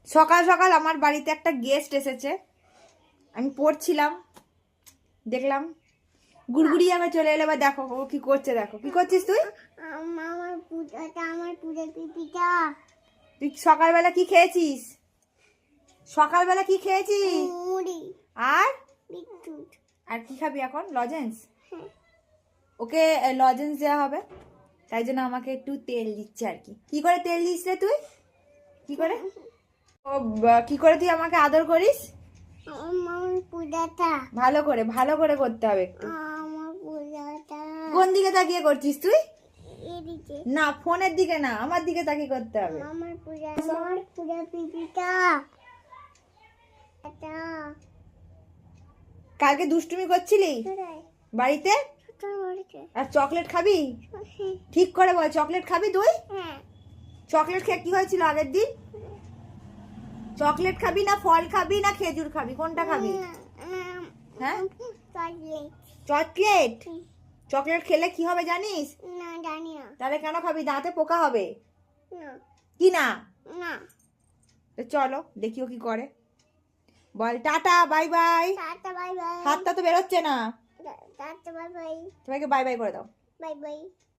সকাল সকাল আমার বাড়িতে একটা গেস্ট এসেছে, আমি পড়ছিলাম, দেখলাম গুড়গুড়ি আবার চলে এলো। এবার দেখো ও কি করছে, দেখো কি করছিস তুই। আমার পূজার পিপিটা তুই সকালবেলা কি খেয়েছিস? সকালবেলা কি খেয়েছিস? মুড়ি আর বিস্কুট। আর কি খাবি এখন? লজেন্স? ওকে লজেন্স দেওয়া হবে, তাই জন্য আমাকে একটু তেল দিচ্ছে আর কি। কি করে তেল দিস রে তুই? কি করে ও কি করে তুই আমাকে আদর করিস? আমার পূজাটা ভালো করে করতে হবে একটু। আমার পূজাটা কোন দিকে তাকিয়ে করছিস তুই? এদিকে না, ফোনের দিকে না, আমার দিকে তাকিয়ে করতে হবে। আমার পূজার পিপিটা এটা কালকে দুষ্টুমি করছিলি কোথায় বাড়িতে? ছোট মরেছে। আর চকলেট খাবি? ঠিক করে বল, চকলেট খাবি তুই? হ্যাঁ চকলেট খেয়ে কি হয়েছিল আগের দিন? চকলেট খাবি না ফল খাবি না খেজুর খাবি, কোনটা খাবি? হ্যাঁ, চকলেট চকলেট। চকলেট খেলে কি হবে জানিস? না জানি না তাহলে কেন খাবি? দাঁতে পোকা হবে। না কি না? না তো চলো দেখি ও কি করে। বল tata bye bye. Tata bye bye হাতটা তো বেরোচ্ছে না, টাটা বাই বাই সবাইকে বাই বাই করে দাও। Bye by.